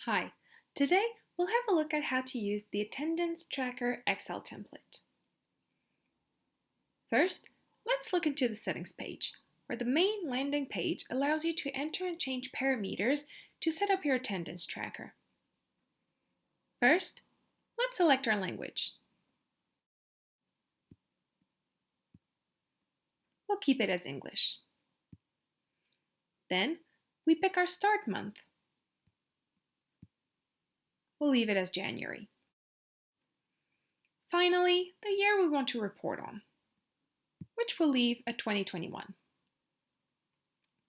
Hi, today we'll have a look at how to use the Attendance Tracker Excel template. First, let's look into the settings page, where the main landing page allows you to enter and change parameters to set up your attendance tracker. First, let's select our language. We'll keep it as English. Then, we pick our start month. We'll leave it as January. Finally, the year we want to report on, which we'll leave at 2021.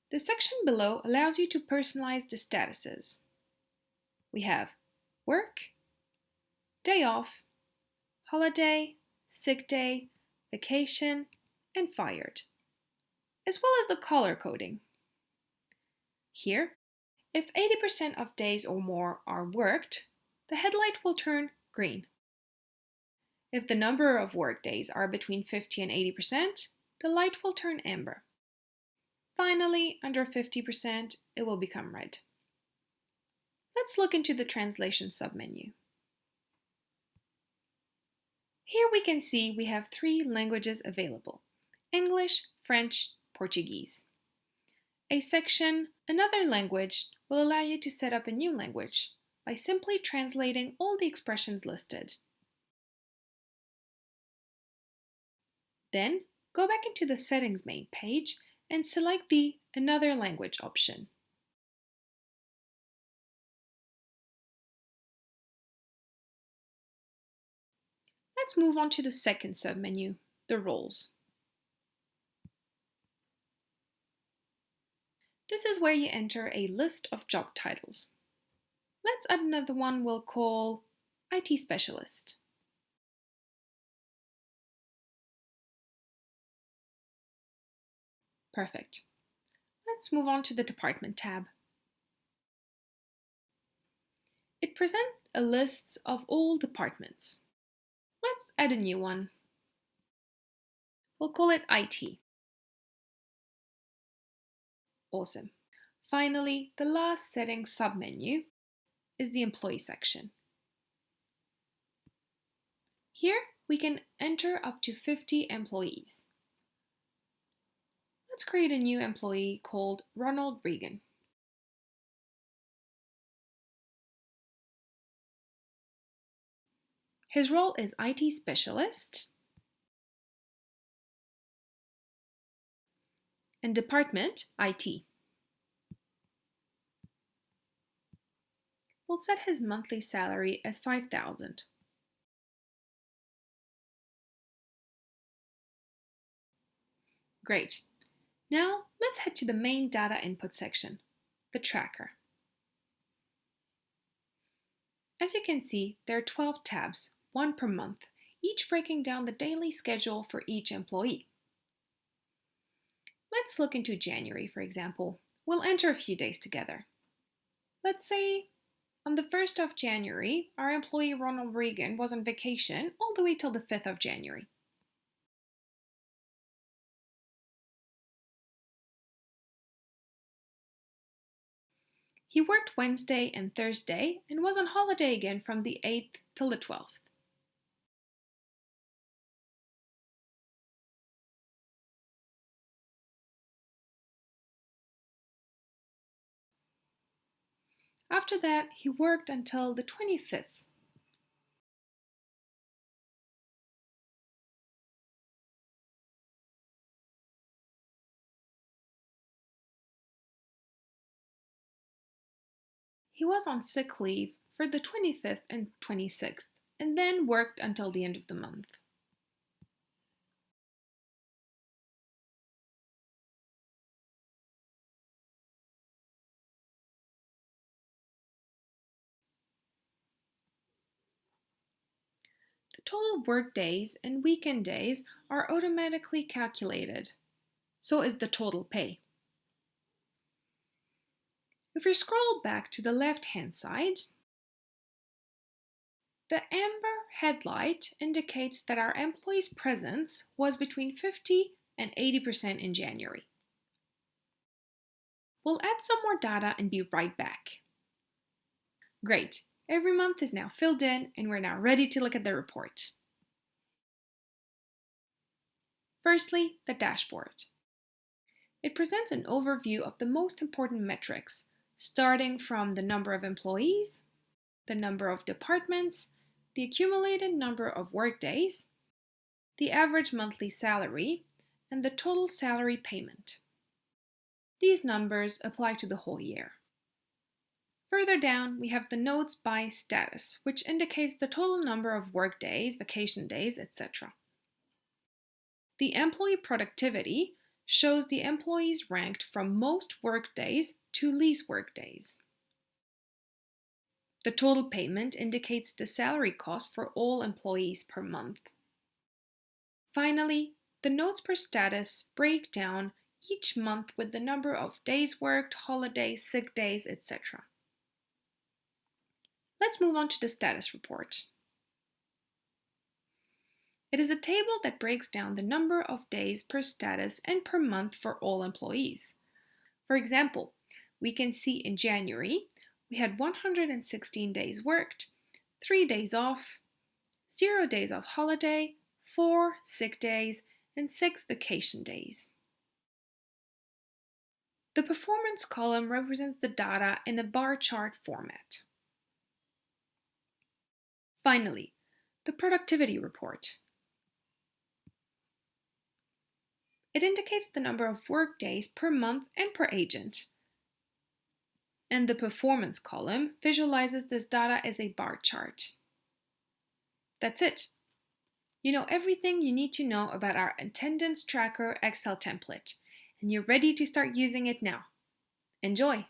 The section below allows you to personalize the statuses. We have work, day off, holiday, sick day, vacation, and fired, as well as the color coding. Here, if 80% of days or more are worked, the headlight will turn green. If the number of work days are between 50 and 80%, the light will turn amber. Finally, under 50%, it will become red. Let's look into the translation submenu. Here we can see we have 3 languages available: English, French, Portuguese. A section, Another Language, will allow you to set up a new language by simply translating all the expressions listed. Then, go back into the Settings main page and select the Another Language option. Let's move on to the second submenu, the Roles. This is where you enter a list of job titles. Let's add another one we'll call IT Specialist. Perfect. Let's move on to the Department tab. It presents a list of all departments. Let's add a new one. We'll call it IT. Awesome. Finally, the last settings submenu is the Employee section. Here we can enter up to 50 employees. Let's create a new employee called Ronald Reagan. His role is IT Specialist, and department, IT. We'll set his monthly salary as $5,000. Great. Now let's head to the main data input section, the tracker. As you can see, there are 12 tabs, one per month, each breaking down the daily schedule for each employee. Let's look into January, for example. We'll enter a few days together. Let's say on the 1st of January, our employee Ronald Reagan was on vacation all the way till the 5th of January. He worked Wednesday and Thursday and was on holiday again from the 8th till the 12th. After that, he worked until the 25th. He was on sick leave for the 25th and 26th, and then worked until the end of the month. The total work days and weekend days are automatically calculated. So is the total pay. If we scroll back to the left-hand side, the amber headlight indicates that our employee's presence was between 50 and 80% in January. We'll add some more data and be right back. Great, every month is now filled in and we're now ready to look at the report. Firstly, the dashboard. It presents an overview of the most important metrics, starting from the number of employees, the number of departments, the accumulated number of workdays, the average monthly salary, and the total salary payment. These numbers apply to the whole year. Further down, we have the notes by status, which indicates the total number of workdays, vacation days, etc. The employee productivity shows the employees ranked from most workdays to least workdays. The total payment indicates the salary cost for all employees per month. Finally, the notes per status break down each month with the number of days worked, holidays, sick days, etc. Let's move on to the status report. It is a table that breaks down the number of days per status and per month for all employees. For example, we can see in January, we had 116 days worked, 3 days off, 0 days of holiday, 4 sick days, and 6 vacation days. The performance column represents the data in a bar chart format. Finally, the productivity report. It indicates the number of work days per month and per agent. And the performance column visualizes this data as a bar chart. That's it. You know everything you need to know about our attendance tracker Excel template, and you're ready to start using it now. Enjoy!